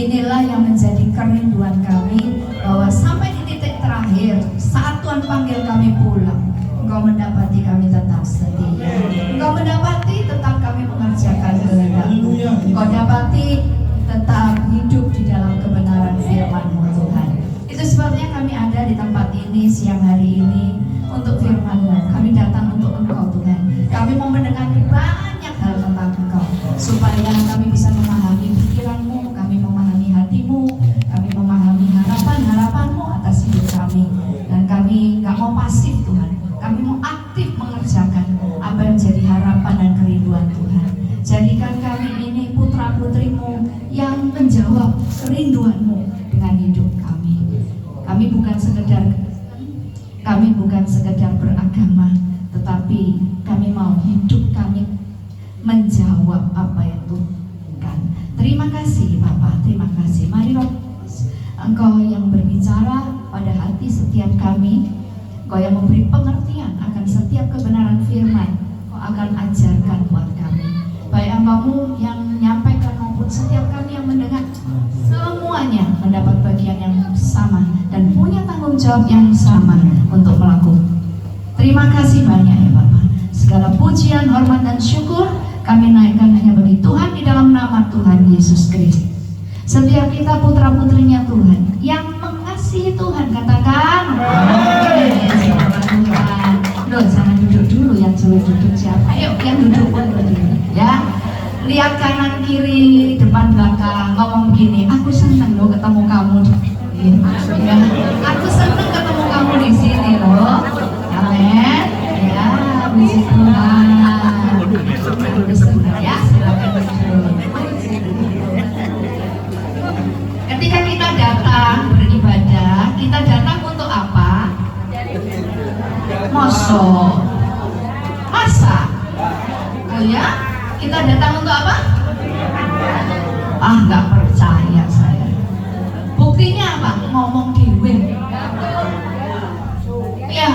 Inilah yang menjadi kerinduan kami, bahwa sampai di titik terakhir saat Tuhan panggil kami pulang, Engkau mendapati kami tetap setia, Engkau mendapati tetap kami mengerjakan kehendak-Mu, Engkau dapati tetap hidup di dalam kebenaran firman-Mu Tuhan. Itu sebabnya kami ada di tempat ini siang hari ini untuk firman-Mu. Kami datang untuk Engkau Tuhan. Kami mau mendengar banyak hal tentang Engkau, supaya kami bisa memahami pikiran-Mu, kami memahami hati-Mu, kami memahami harapan-harapan-Mu atas hidup kami. Dan kami gak mau pasif Tuhan, kami mau aktif mengerjakan apa yang menjadi harapan dan kerinduan Tuhan. Jadikan kami ini putra-putri-Mu yang menjawab kerinduan-Mu dengan hidup kami. Kami bukan sekedar beragama, tetapi kami mau hidup kami menjawab apa yang Tuhan inginkan. Terima kasih Bapa, terima kasih. Mari Roh Kudus, Engkau yang berbicara pada hati setiap kami, Engkau yang memberi pengertian akan setiap kebenaran firman, Engkau akan ajarkan buat kami. Baik hamba-Mu yang menyampaikan maupun setiap kami yang mendengar, semuanya mendapat bagian yang sama dan punya tanggung jawab yang sama untuk melakukan. Terima kasih banyak ya Bapak. Segala pujian, hormat dan syukur kami naikkan hanya bagi Tuhan di dalam nama Tuhan Yesus Kristus. Setiap kita putra-putrinya Tuhan yang mengasihi Tuhan, katakan amin. Tuhan. Loh, jangan duduk dulu, yang suruh duduk siapa? Ayo yang duduk dulu ya. Lihat kanan kiri, depan belakang, ngomong begini, aku senang loh ketemu kamu di sini. Ya, aku senang ketemu kamu di sini loh. Amin. Ya, puji Tuhan. Ya, silakan duduk. Ketika kita datang beribadah, kita datang untuk apa? Masa? Oh ya? Kita datang untuk apa? Nggak percaya saya. Buktinya apa? Ngomong dewe. Ya,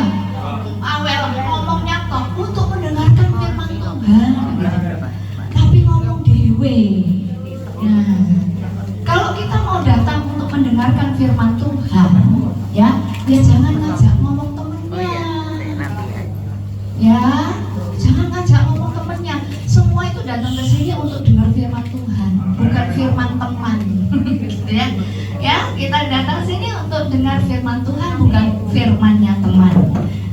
awel ngomongnya toh untuk mendengarkan firman Tuhan. Tapi ngomong dewe. Nah, kalau kita mau datang untuk mendengarkan firman Tuhan, ya jangan ngajak ngomong temennya. Ya, jangan ngajak ngomong temennya. Semua itu datang ke sini untuk dengar firman Tuhan, bukan firman teman. Gitu ya. Ya, kita datang sini untuk dengar firman Tuhan, bukan firmannya teman.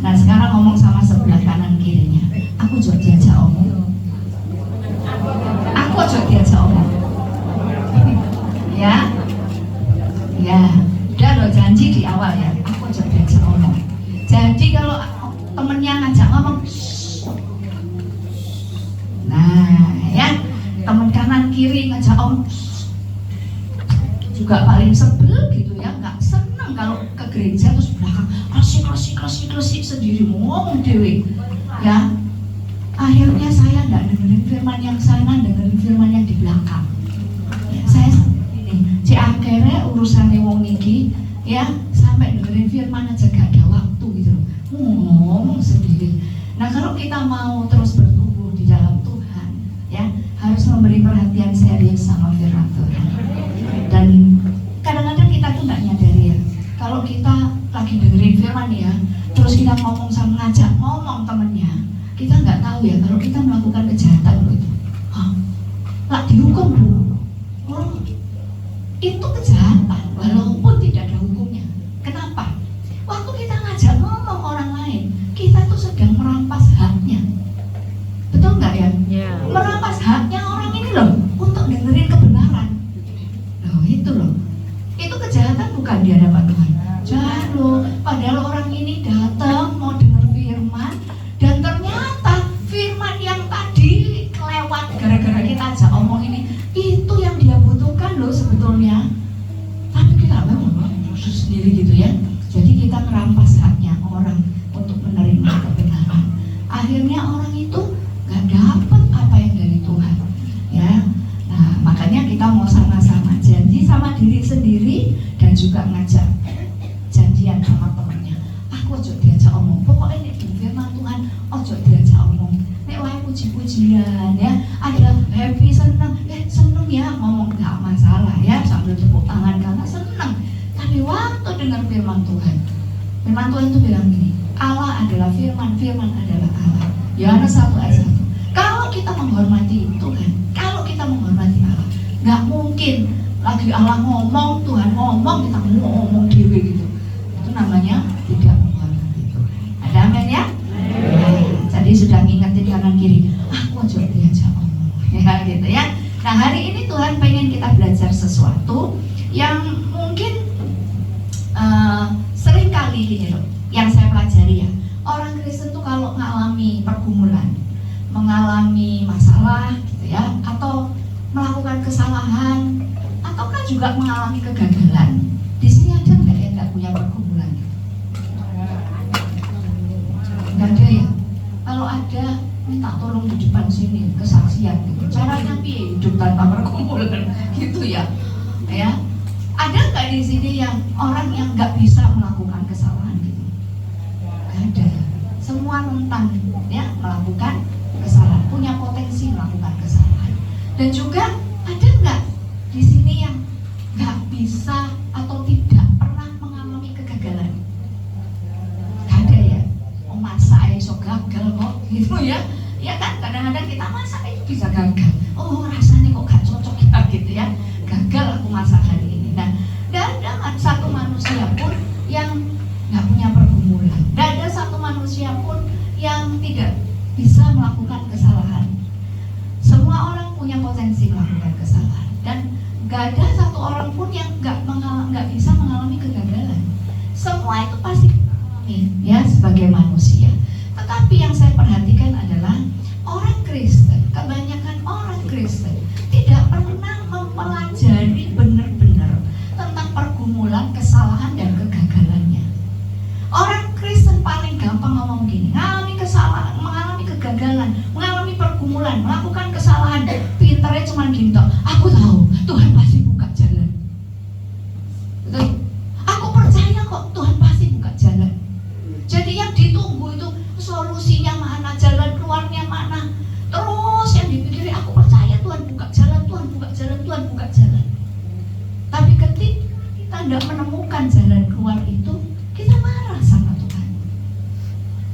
Nah, sekarang ngomong sama sebelah kanan kirinya. Aku juga diajak omong. Aku juga diajak omong. Ya. Ya, udah lo janji di awal ya. Aku juga diajak omong. Jadi kalau temennya ngajak ngomong, nah ya, teman kanan kiri ngajak om juga paling sebel gitu ya, nggak seneng kalau ke gereja terus belakang klasik sendiri ngomong dewe ya. Akhirnya saya nggak dengerin firman yang sana, dengerin firman yang di belakang ya. Saya ini akhirnya urusan wong niki ya, sampai dengerin firman aja gak ada waktu gitu ngomong sendiri. Nah, kalau kita mau terus bertumbuh di dalam Tuhan ya, harus memberi perhatian serius sama firman Tuhan. Dan kadang-kadang kita tuh nggak nyadari ya, kalau kita lagi dengerin firman ya, terus kita ngomong sama ngajak ngomong temennya, kita nggak tahu ya kalau kita melakukan kejahatan gitu. Lah dihukum bu. Oh, itu kejahatan walaupun tidak ada hukumnya. Kenapa? Waktu kita ngajak ngomong orang lain, kita tuh sedang merampas haknya. Betul nggak ya? Yeah. Merampas haknya orang ini loh untuk dengerin kebenaran. Loh itu loh, itu kejahatan bukan di hadapan Tuhan. Jangan loh, padahal orang ini datang mau dengar firman, dan ternyata firman yang tadi kelewat gara-gara kita ajak omong ini, itu yang dia butuhkan loh sebetulnya. Tapi kita ngomong sendiri gitu ya. Jadi kita merampas haknya orang untuk menerima kebenaran. Akhirnya orang itu gak dapat apa yang dari Tuhan ya. Nah, makanya kita mau sama-sama janji sama diri sendiri dan juga ngajak janjian sama temannya. Aku ojo diajak omong, pokoknya ini firman Tuhan ojo diajak omong. Nek wae puji-pujian ya, ada happy seneng ya ngomong gak masalah ya. sambil tepuk tangan karena senang. Tapi waktu dengar firman Tuhan itu bilang gini, Allah adalah firman, firman adalah Allah. Yohanes 1 ayat 1. Kalau kita menghormati Tuhan, kalau kita menghormati Allah, nggak mungkin lagi Allah ngomong, Tuhan ngomong, kita ngomong dewe gitu. Itu namanya tidak menghormati Tuhan. Ada amin ya? Jadi sudah ngingetin kanan kiri, aku aja diajak ngomong, ya gitu ya. Nah hari ini Tuhan pengen kita belajar sesuatu yang mungkin sering kali gini loh, yang saya pelajari ya. Orang Kristen tuh kalau mengalami pergumulan, mengalami masalah gitu ya, atau melakukan kesalahan, ataukah juga mengalami kegagalan. Di sini ada nggak yang nggak punya pergumulan? Nggak ada ya? Kalau ada, minta tolong di depan sini kesaksian gitu. Caranya piye hidup tanpa pergumulan gitu ya? Ya, ada nggak di sini yang orang yang nggak bisa melakukan kesalahan gitu? Nggak ada. Semua rentan ya melakukan kesalahan, punya potensi melakukan kesalahan. Dan juga ada nggak di sini yang nggak bisa atau tidak pernah mengalami kegagalan? Nggak ada ya? Oh masa iso gagal kok gitu ya? Ya kan kadang-kadang kita masa itu bisa gagal. Oh rasanya kok gak cocok ya gitu ya? Gagal aku masak hari ini. Nah, nggak ada satu manusia pun yang nggak punya pergumulan. Nggak ada satu manusia pun yang tidak bisa melakukan kesalahan. Semua orang punya potensi melakukan kesalahan, dan nggak ada satu orang pun yang nggak bisa mengalami kegagalan. Semua itu pasti mengalami ya sebagai manusia. Tetapi yang saya perhatikan adalah orang Kristen, kebanyakan orang Kristen tidak pernah mempelajari benar-benar tentang pergumulan, kesalahan dan kegagalannya. Orang Kristen paling gampang ngomong gini, mengalami kesalahan, mengalami kegagalan, mengalami pergumulan, melakukan kesalahan, pinternya cuma gini, aku tahu Tuhan pasti buka jalan. Betul? Aku percaya kok Tuhan pasti buka jalan. Jadi yang ditunggu itu solusinya mana, jalan keluarnya mana. Terus yang dipikiri, aku percaya Tuhan buka jalan, Tuhan buka jalan, Tuhan buka jalan. Tapi ketika kita tidak menemukan jalan keluar itu, kita marah sama Tuhan.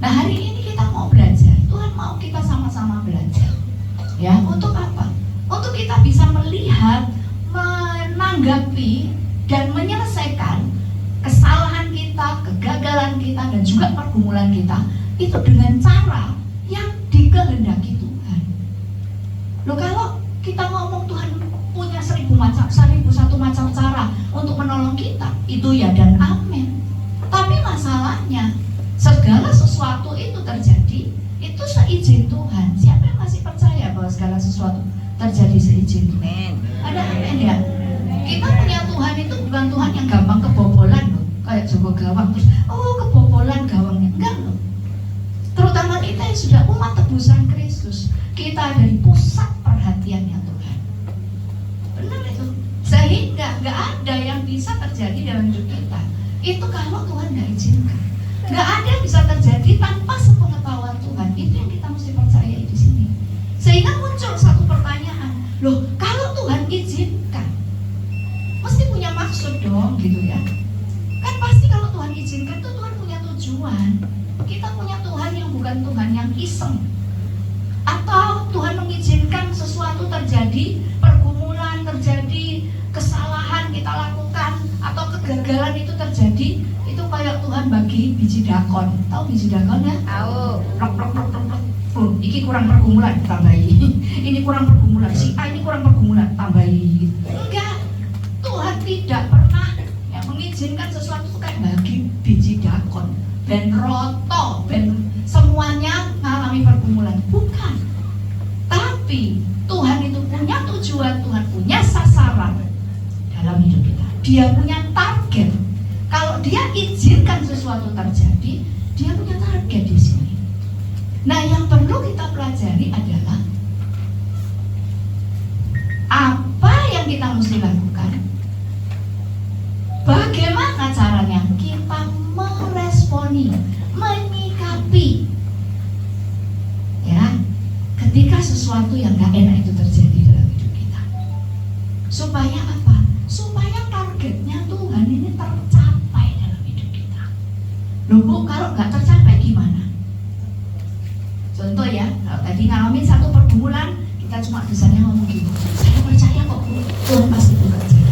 Nah hari ini kita mau belajar, Tuhan mau kita sama-sama belajar. Ya, untuk apa? Untuk kita bisa melihat, menanggapi, dan menyelesaikan kesalahan kita, kegagalan kita, dan juga pergumulan kita itu dengan cara yang dikehendaki Tuhan. Loh kalau kita ngomong Tuhan punya 1001 macam cara untuk menolong kita, itu ya dan amin. Tapi masalahnya segala sesuatu itu terjadi itu seizin Tuhan. Siapa yang masih percaya bahwa segala sesuatu terjadi seizin Tuhan? Ada amin ya? Kita punya Tuhan itu bukan Tuhan yang gampang kebobolan loh, kayak Joko Gawang terus kebobolan gawangnya, enggak loh. Terutama kita yang sudah umat tebusan Kristus, kita ada di pusat perhatiannya Tuhan. Benar itu. Sehingga nggak ada yang bisa terjadi dalam hidup kita itu kalau Tuhan nggak izinkan. Nggak ada yang bisa terjadi tanpa sepengetahuan Tuhan. Itu yang kita mesti percayai di sini. Sehingga muncul satu pertanyaan, loh kalau Tuhan izinkan, mesti punya maksud dong gitu ya. Kan pasti kalau Tuhan izinkan tuh Tuhan punya tujuan. Kita punya Tuhan yang bukan Tuhan yang iseng. Atau Tuhan mengizinkan sesuatu terjadi, pergumulan terjadi, kesalahan kita lakukan, atau kegagalan itu terjadi, itu kayak Tuhan bagi biji dakon. Tahu biji dakon ya? Tahu. Ini kurang pergumulan, tambahi. Ini kurang pergumulan, si A ini kurang pergumulan, tambahi. Enggak, Tuhan tidak pernah yang mengizinkan sesuatu kayak bagi biji dakon, ben roto, ben semuanya mengalami pergumulan. Bukan. Tapi Tuhan itu punya tujuan, Tuhan punya sasaran dalam hidup kita. Dia punya target. Kalau dia izinkan sesuatu terjadi, dia punya target di sini. Nah, yang perlu kita pelajari adalah apa yang kita mesti lakukan. Bagaimana caranya kita meresponi, menyikapi ya, ketika sesuatu yang gak enak itu terjadi dalam hidup kita. Supaya apa? supaya targetnya Tuhan ini tercapai dalam hidup kita. Loh Bu, kalau nggak tercapai gimana? Contoh ya, kalau tadi ngalamin satu pergumulan, kita cuma bisanya ngomong gitu, saya percaya kok Bu, Tuhan pasti bekerja.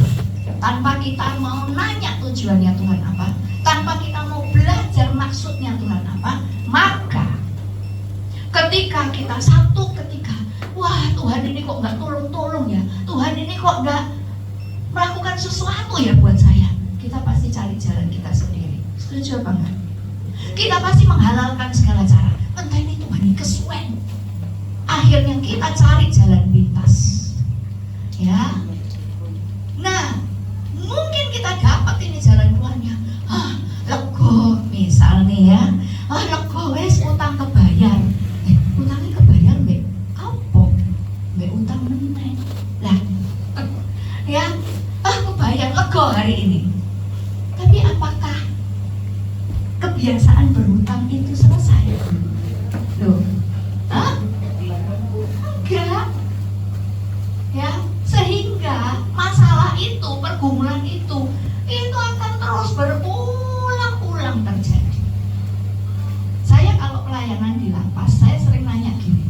Tanpa kita mau nanya tujuannya Tuhan apa, tanpa kita mau belajar maksudnya Tuhan apa, maka ketika kita wah Tuhan ini kok nggak tolong-tolong ya, Tuhan ini kok nggak melakukan sesuatu ya buat saya, kita pasti cari jalan kita sendiri. Setuju apa enggak? Kita pasti menghalalkan segala cara. Entah ini Tuhan ini kesuwen. Akhirnya kita cari jalan pintas. Ya. Nah, mungkin kita dapat ini jalan keluarnya. Lego misal nih ya. Lego wes utang kebayar. Utangnya kebayar mbak. Apa? Mbak utang meneh. Lah. Ya. Kebayar lego hari ini. Tapi apakah kebiasaan berhutang itu selesai? Loh, enggak. Ya, sehingga masalah itu, pergumulan itu akan terus berulang-ulang terjadi. Saya kalau pelayanan di lapas, saya sering nanya gini,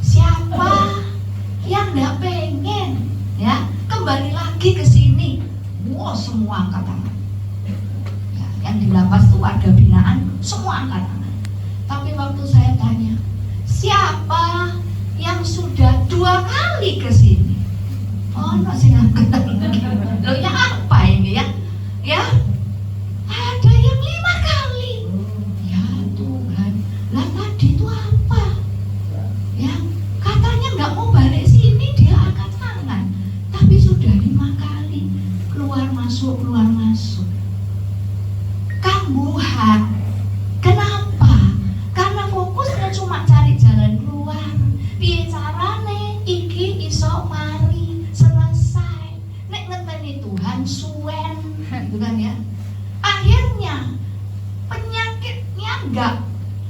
siapa yang nggak pengen ya kembali lagi ke sini? Wah, semua angkat tangan. Ya, yang di lapas itu warga binaan, semua angkat tangan. Tapi waktu saya tanya, siapa yang sudah 2 kali ke sini? Oh, masih angkat tangan. Loh ya apa ini ya? Ya, ada yang 5 kali. Ya Tuhan, lah tadi itu apa? Ya, katanya nggak mau balik sini, dia angkat tangan. Tapi sudah 5 kali keluar masuk. Kambuhan. Kenapa? Karena fokusnya cuma cari jalan keluar. Piye carane iki iso mari selesai. Nek ngenteni Tuhan suwen, bukan ya? Akhirnya penyakitnya enggak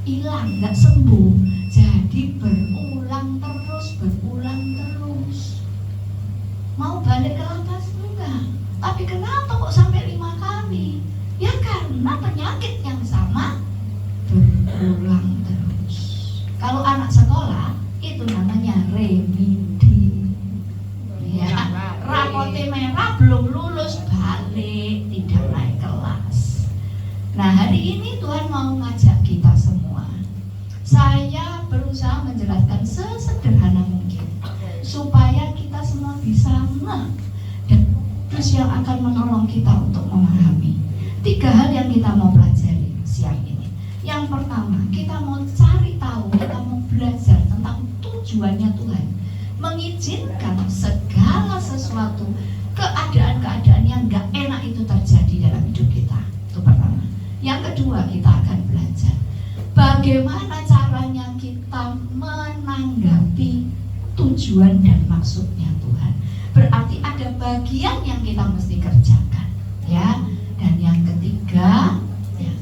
hilang, enggak sembuh. Jadi berulang terus. Mau balik ke lapas enggak? Tapi kenapa kok sampai 5 kali? Ya karena penyakit yang sama berulang terus. Kalau anak sekolah itu namanya remedi. Ya, rapote merah belum lulus balik, tidak naik kelas. Nah, hari ini Tuhan mau ngajak kita semua. Saya berusaha menjelaskan sesederhana mungkin supaya kita semua bisa ngeh dan terus yang akan menolong kita untuk memahami 3 hal yang kita mau pelajari siang ini. Yang pertama, kita mau cari tahu, kita mau belajar tentang tujuannya Tuhan mengizinkan segala sesuatu, keadaan-keadaan yang gak enak itu terjadi dalam hidup kita. Itu pertama. Yang kedua, kita akan belajar bagaimana caranya kita menanggapi tujuan dan maksudnya Tuhan. Berarti ada bagian yang kita mesti kerjakan, ya. Dan yang ketiga, ya,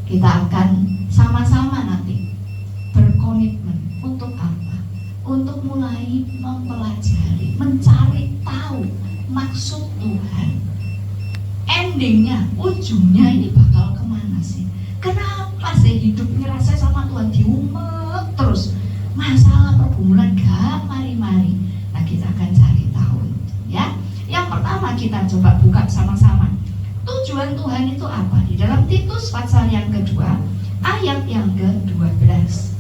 kita akan sama-sama nanti berkomitmen untuk apa? Untuk mulai mempelajari, mencari tahu maksud Tuhan. Endingnya, ujungnya ini bakal kemana sih? Kenapa sih hidup ngerasa sama Tuhan diumek terus? Masalah pergumulan gak mari-mari. Nah, kita akan cari tahu, ya. Yang pertama kita coba buka sama-sama. Tujuan Tuhan itu apa? Di dalam Titus pasal yang kedua, ayat yang ke-12.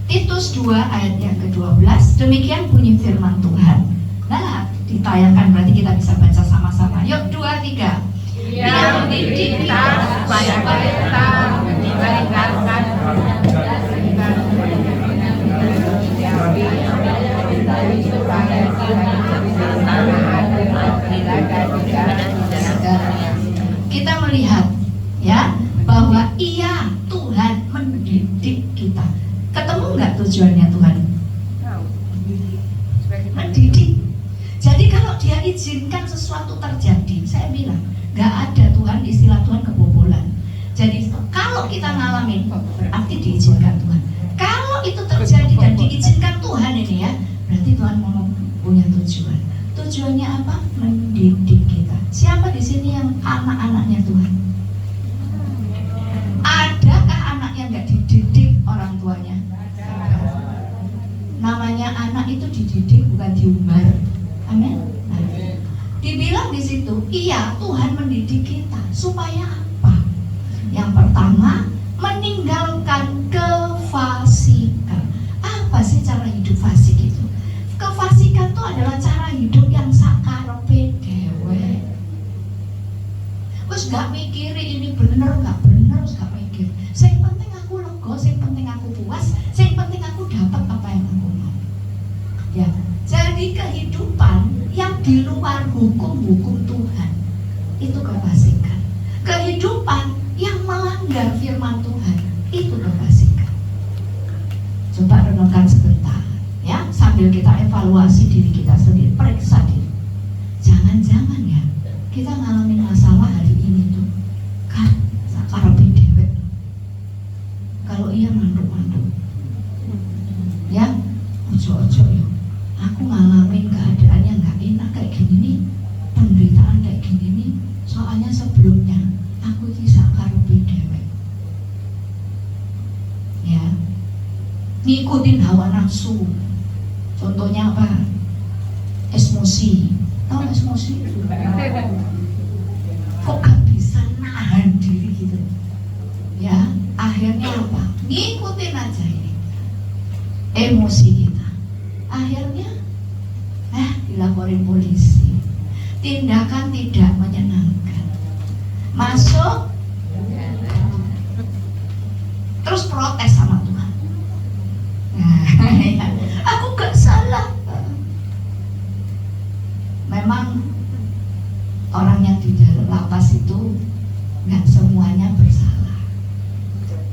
Titus 2 ayat yang ke-12, demikian bunyi firman Tuhan. Nah, ditayangkan berarti kita bisa baca sama-sama. Yuk, 2, 3. Dia mendidik kita supaya kita meninggalkan kita melihat ya bahwa iya Tuhan mendidik kita. Ketemu nggak tujuannya Tuhan? Mendidik. Jadi kalau dia izinkan sesuatu terjadi, saya bilang nggak ada Tuhan, istilah Tuhan kebobolan. Jadi kalau kita ngalamin berarti diizinkan Tuhan. Kalau itu terjadi dan diizinkan Tuhan ini ya, berarti Tuhan mau punya tujuan. tujuannya apa? Mendidik kita. Siapa di sini yang anak-anaknya Tuhan? Adakah anak yang nggak dididik orang tuanya? Namanya anak itu dididik, bukan diumbar. Amin. Dibilang di situ, iya Tuhan mendidik kita supaya apa? Yang pertama, meninggalkan kefasikan. Apa sih cara hidup fasik itu? Kefasikan itu adalah cara hidup yang sakarepe dhewe. Wes gak mikiri ini bener gak bener, wes gak mikir. Sing penting aku lega, sing penting aku puas, sing penting aku dapat apa yang aku mau. Ya, jadi kehidupan yang di luar hukum-hukum Tuhan itu kefasikan. Kehidupan yang melanggar firman Tuhan itu kefasikan. Coba renungkan sebentar, ya, sambil kita evaluasi diri kita sendiri, periksa diri. Jangan-jangan ya kita ngalamin masalah hari ini tuh kan sakarepe dhewe. Kalau iya manduk-manduk, ya, ojo-ojo ya. Aku ngalamin keadaan yang gak enak kayak gini nih, penderitaan kayak gini nih. Soalnya sebelumnya aku iki sakarepe dhewe. Ya, ngikutin hawa nafsu. Contohnya apa? Emosi. Tahu emosi? Kok gak bisa nahan diri gitu? Ya, akhirnya apa? Ngikutin aja ini emosi kita. Akhirnya dilaporin polisi. Tindakan tidak menyenangkan. Masuk terus protes sama Tuhan. Nah, aku gak salah. Memang orang yang di dalam lapas itu gak semuanya bersalah,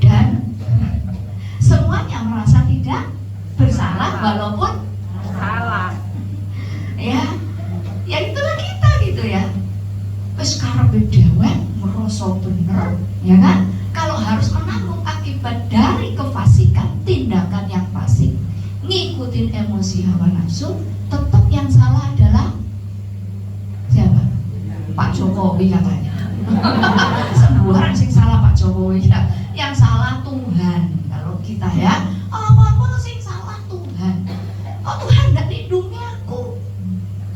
dan semuanya merasa tidak bersalah walaupun salah. Ya itulah kita gitu ya. Wes karepe dhewe merasa bener, ya kan? Kalau harus menanggung akibat dari kefasikan, tindakan yang fasik, ngikutin emosi hawa nafsu, tetap yang salah adalah siapa? Pak Jokowi katanya. Semua orang sing salah Pak Jokowi ya. Yang salah Tuhan. Kalau kita ya, apa-apa sing salah Tuhan. Oh Tuhan gak lindungi aku.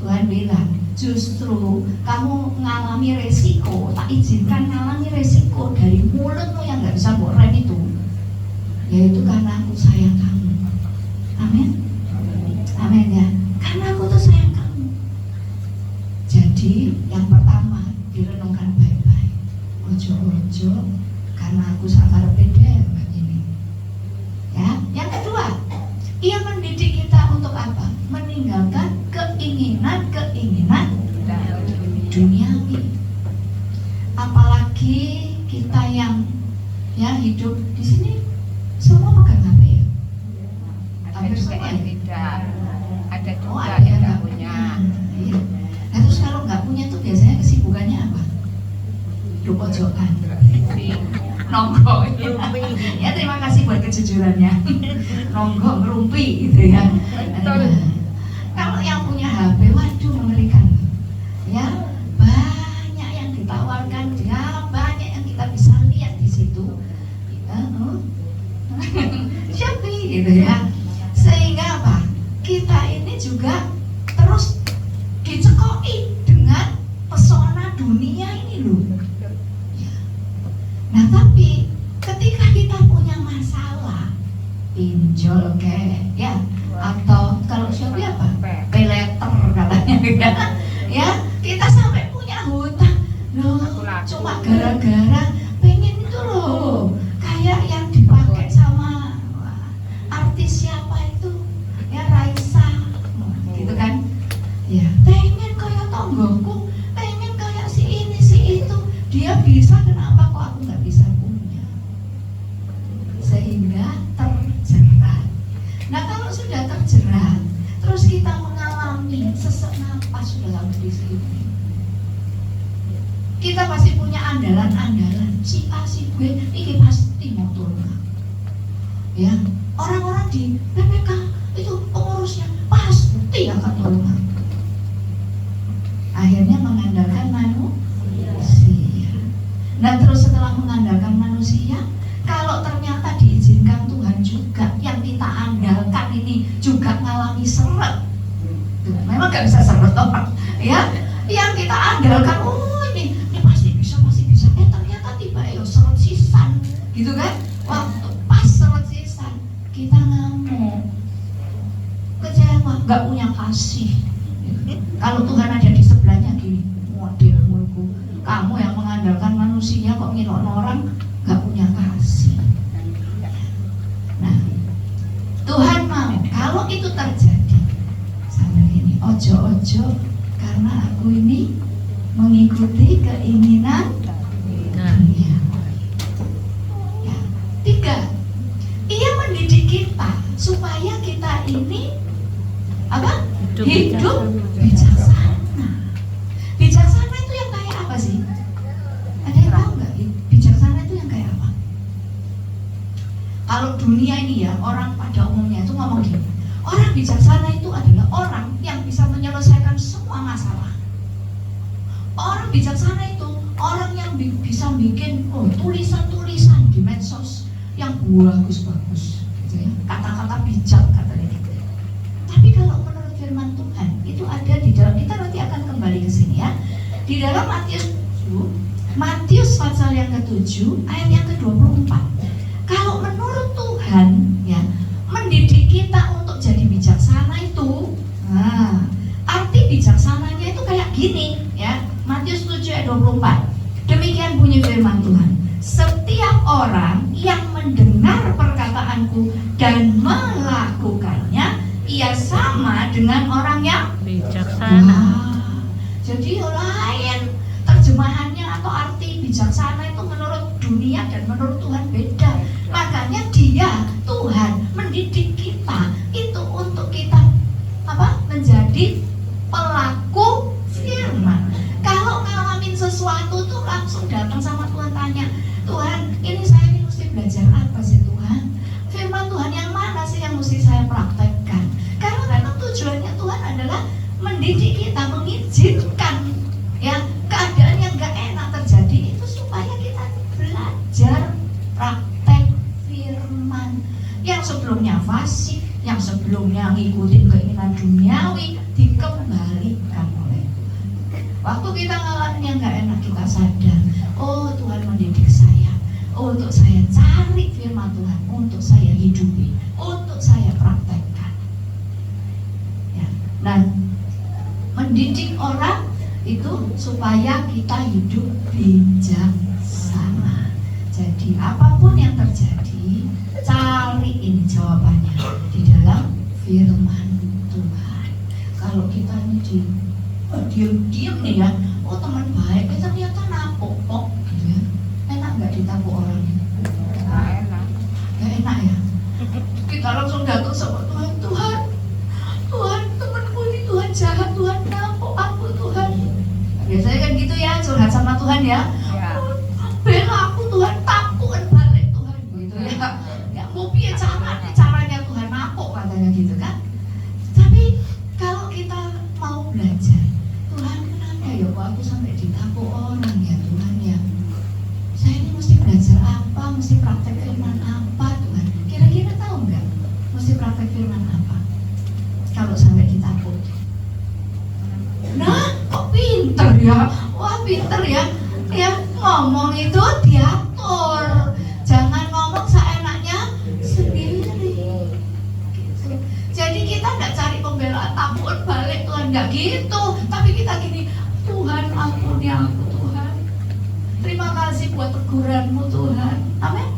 Tuhan bilang, justru kamu mengalami resiko, tak izinkan mengalami resiko dari mulutmu yang gak bisa mbok rem itu, yaitu karena aku sayang kamu. Amin. Amin ya. Karena aku tuh sayang kamu. Jadi yang pertama direnungkan baik-baik. Ojo-ojo karena aku sakarepe dhewe ini. Ya. Yang kedua, ia mendidik kita untuk apa? Meninggalkan keinginan duniawi. Apalagi kita yang ya hidup di sini semua pegang HP ya. Ada juga yang tidak, ada juga ada yang nggak nggak punya. Iya. Nah, terus kalau nggak punya tuh biasanya kesibukannya apa? Duduk pojokan, nongkrong. Ya terima kasih buat kejujurannya. Nongkrong, ngerumpi gitu ya. Kalau yang punya HP, waduh mengerikan. Ya banyak yang ditawarkan, ya banyak yang kita bisa lihat di situ. Shopee gitu ya. Sehingga apa? Kita ini juga terus dicekoki dengan pesona dunia ini loh. Ya. Nah tapi ketika kita punya masalah, pinjol kayak ya, atau kalau Shopee apa? Pay later katanya ya. Kita sampai punya hutang loh, cuma gara-gara pengen itu loh, kayak yang dipakai sama artis siapa itu ya, Raisa gitu kan ya, pengen kayak tonggoku, pengen kayak si ini si itu, dia bisa, kenapa kok aku nggak bisa punya, sehingga terjerat. Nah kalau sudah terjerat terus kita mengalami sesak napas dalam diri ini, kita pasti punya andalan-andalan, si A si B ini pasti mau turun. Ya, orang-orang di PPK itu pengurusnya pasti akan turun. akhirnya mengandalkan manusia. Nah terus setelah mengandalkan manusia, kalau ternyata diizinkan Tuhan juga yang kita andalkan ini juga mengalami seret, memang gak bisa seret toh, ya, yang kita andalkan, ini pasti bisa, ternyata tiba seret sisan, gitu kan? Waktu pas seret sisan, kita ngamuk, kecewa, gak punya kasih. Kalau Tuhan ada di sebelahnya gini, modelmu itu, kamu yang mengandalkan manusia kok ngilok orang, gak punya kasih. Nah, Tuhan mau kalau itu terjadi, sambil ini, ojo-ojo karena aku ini mengikuti keinginan dunia. Ya. 3, ia mendidik kita supaya kita ini apa? Hidup bijaksana. Bijaksana itu yang kayak apa sih? Ada yang tahu nggak? Bijaksana itu yang kayak apa? Kalau dunia ini ya, orang pada umumnya itu ngomong gini, orang bijaksana itu adalah orang yang bisa menyelesaikan semua masalah. Orang bijaksana itu orang yang bisa bikin tulisan-tulisan di medsos yang bagus-bagus, gitu ya. Kata-kata bijak katanya gitu. Tapi kalau menurut firman Tuhan itu ada di dalam, kita nanti akan kembali ke sini ya. Di dalam Matius pasal yang ke-7 ayat yang ke-24. Kalau menurut Tuhan ya, mendidik kita untuk jadi bijaksana itu, arti bijaksananya itu kayak gini ya. Matius 7 ayat 24. Demikian bunyi firman Tuhan. Setiap orang yang mendengar perkataanku dan melakukannya, ia sama dengan orang yang bijaksana. Jadi lain terjemahannya atau arti bijaksana itu menurut dunia dan menurut Tuhan beda. Makanya Tuhan mendidik kita itu untuk kita menjadi pelaku firman. Kalau ngalamin sesuatu tuh langsung datang sama Tuhan, tanya, Tuhan saya ini mesti belajar apa sih Tuhan? Firman Tuhan yang mana sih yang mesti saya praktekkan? Karena memang tujuannya Tuhan adalah mendidik kita, mengizinkan ya keadaan yang gak enak terjadi itu supaya kita belajar praktek firman. Yang sebelumnya fasik, yang sebelumnya ngikutin keinginan duniawi, dikembalikan oleh Tuhan. Waktu kita ngalamin yang gak enak, kita sadar, oh Tuhan mendidik saya untuk saya cari firman Tuhan, untuk saya hidupi, untuk saya praktekkan ya. Nah, mendidik orang itu supaya kita hidup bijaksana. Jadi apapun yang terjadi, cari ini jawabannya di dalam firman Tuhan. Kalau kita ini diam nih ya, oh teman baik, ternyata napok kok gitu ya. Enak nggak ditapuk orang? Nggak enak ya. Kita langsung datang sama Tuhan, Tuhan temanku ini Tuhan jahat, Tuhan napok aku Tuhan. Biasanya kan gitu ya, curhat sama Tuhan ya. Bela aku Tuhan, tapukan balik Tuhan gitu ya. Ya mau piye caranya Tuhan napok katanya gitu kan. Tapi kalau kita mau belajar, Tuhan kenapa ya kok aku sampai ditapuk orang ya Tuhan ya. Saya ini mesti belajar apa, mesti praktek firman apa Tuhan. Kira-kira tahu nggak mesti praktek firman apa kalau sampai ditapuk? Nah, kok pinter ya? Wah pinter ya. Ya ngomong itu diatur, jangan ngomong seenaknya sendiri. Gitu. Jadi kita nggak cari pembelaan tapukan balik Tuhan, nggak gitu. Tapi kita gini, Tuhan ampuni aku Tuhan. Terima kasih buat teguranmu Tuhan. Amin.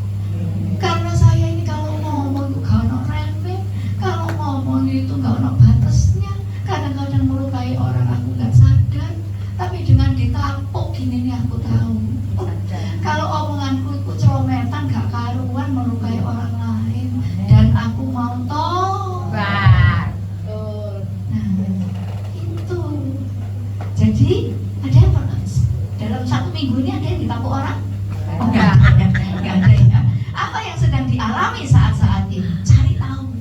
Karena saya ini kalau ngomong itu gak ono remeh, kalau ngomong itu gak ono batasnya. Kadang-kadang melukai orang aku nggak sadar. Tapi dengan ditapuk gini nih aku tahu. Kalau omonganku itu celometan gak karuan melukai orang lain, dan aku mau tobat. Nah itu. Jadi ada yang dalam 1 minggu ini ada yang ditapuk orang? Oh enggak ada ya. Apa yang sedang dialami saat-saat ini? Cari tahu.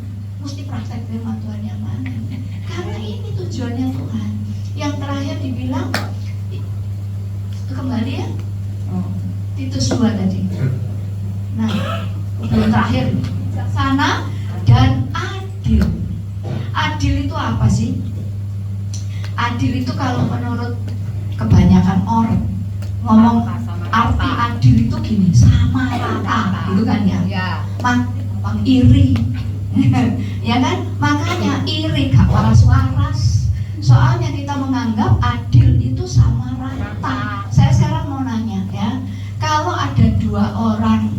Mesti praktek firman Tuhan yang mana. Karena ini tujuannya Tuhan. Yang terakhir dibilang kembali ya. Titus 2 tadi. Nah, yang terakhir bijaksana dan adil. Adil itu apa sih? Adil itu kalau menurut kebanyakan orang ngomong arti adil itu gini, sama rata, gitu kan ya? Gampang iri, ya kan? Makanya iri gak waras-waras. Soalnya kita menganggap adil itu sama rata. Saya sekarang mau nanya ya, kalau ada 2 orang,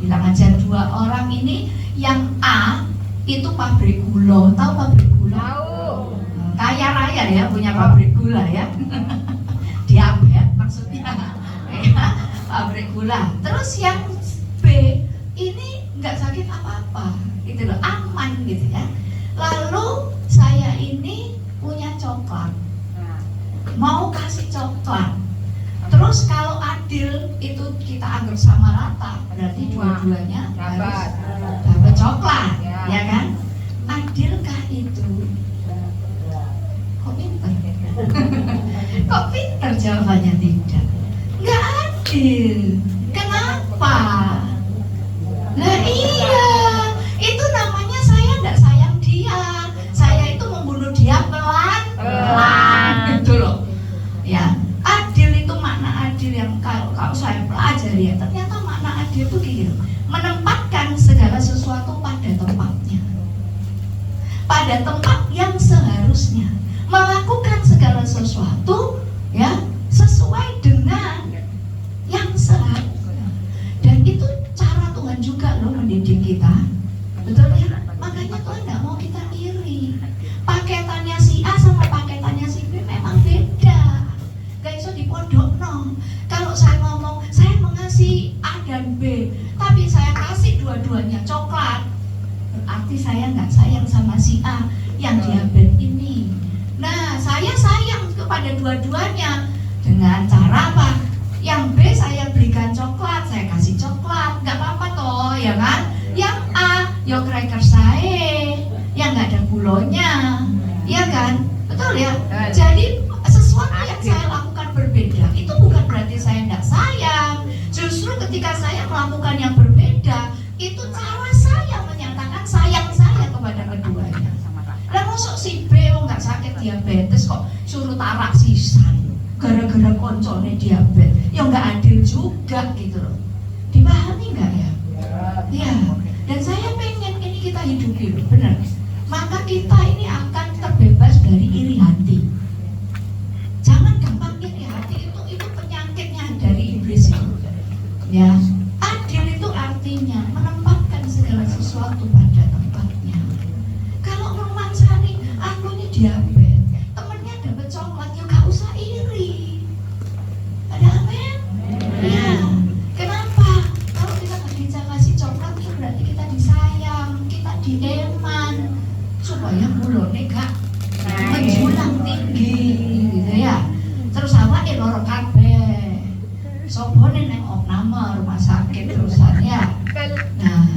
bilang aja 2 orang ini, yang A itu pabrik gula, tahu pabrik gula? Tahu. Kaya raya ya, punya pabrik gula ya. Diabetes maksudnya, ya, pabrik gula. Terus yang B ini nggak sakit apa-apa, gitu loh, aman gitu ya. Lalu saya ini punya coklat, mau kasih coklat. Terus kalau adil itu kita anggap sama rata, berarti dua-duanya harus dapat coklat, ya kan? Adilkah itu? Kok pinter? Kok pinter jawabannya tidak? Nggak adil. Kenapa? Nah iya, itu namanya saya nggak sayang dia. Saya itu membunuh dia pelan-pelan, gitu loh. Ya, adil itu makna adil yang kalau saya pelajari ya, ternyata makna adil itu gini, menempatkan segala sesuatu pada tempatnya, pada tempat yang seharusnya, melakukan segala sesuatu ya sesuai dengan yang seharusnya. Dan itu cara Tuhan juga loh mendidik kita, betul ya? Makanya Tuhan nggak mau kita iri. Paketannya si A sama paketannya si B memang beda. Gak iso dipodokno. Kalau saya ngomong saya mengasihi A dan B, tapi saya kasih dua-duanya coklat, berarti saya nggak sayang sama si A yang diabetes ini. Nah, saya sayang kepada dua-duanya dengan cara apa? Yang B saya belikan coklat, saya kasih coklat, nggak apa-apa toh, ya kan? Yang A, yo cracker saya, yang nggak ada gulanya, ya kan? Betul ya? Jadi sesuatu yang saya lakukan berbeda, itu bukan berarti saya nggak sayang. Justru ketika saya melakukan yang berbeda, itu cara saya menyatakan sayang saya kepada keduanya. Lah masuk si B nggak sakit diabetes kok suruh tarak sisan gara-gara koncone diabetes, ya nggak adil juga gitu loh. Dipahami nggak ya? Ya. Dan saya pengen ini kita hidupi loh, benar. Maka kita ini akan terbebas dari iri hati. Jangan gampang iri hati, itu penyakitnya dari iblis itu. Ya. Adil itu artinya menempatkan segala sesuatu pada tempatnya. Kalau memangsani, aku ini diabetes, temennya dapat coklat, ya gak usah iri. Ada amin? Ya. Kenapa? Kalau kita gak bisa kasih coklat, itu berarti kita disayang, kita dieman, supaya mulutnya gak menjulang tinggi, gitu ya. Terus awake loro kabeh. Sobone neng opname rumah sakit terusannya. Nah,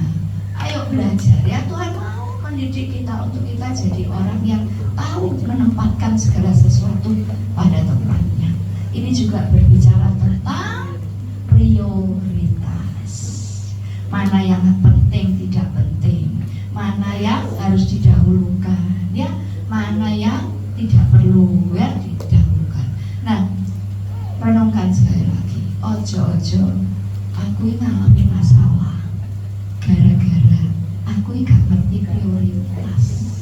ayo belajar ya, Tuhan mau mendidik kita untuk kita jadi orang yang tahu menempatkan segala sesuatu pada tempatnya. Ini juga berbicara tentang prioritas. Mana yang penting, tidak penting, mana yang harus didahulukan, ya, mana yang tidak perlu ya didahulukan. Nah, renungkan sekali lagi. Ojo-ojo aku ngalami masalah gara-gara aku gak ngerti prioritas.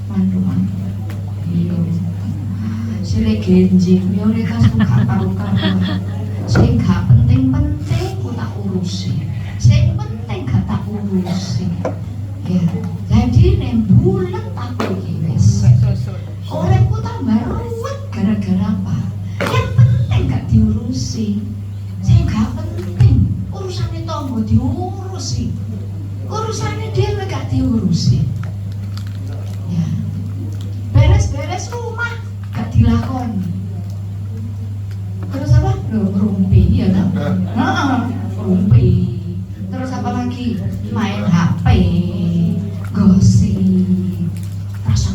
Mantu-mantu iya sile genjing prioritas ku gak karu-karuan. Sing gak penting-penting ku tak urusi, sing penting gak tak urusi ya. Jadi nembulan aku iki wis uripku tambah ruwet gara-gara apa? Yang penting gak diurusi, saya gak penting urusannya tonggo diurusi, urusannya dia gak diurusi ya. Beres-beres rumah gak dilakoni, terus apa? Ngerumpi ya kan? Ngerumpi. Terus apa lagi? Main HP, gosip, rasa.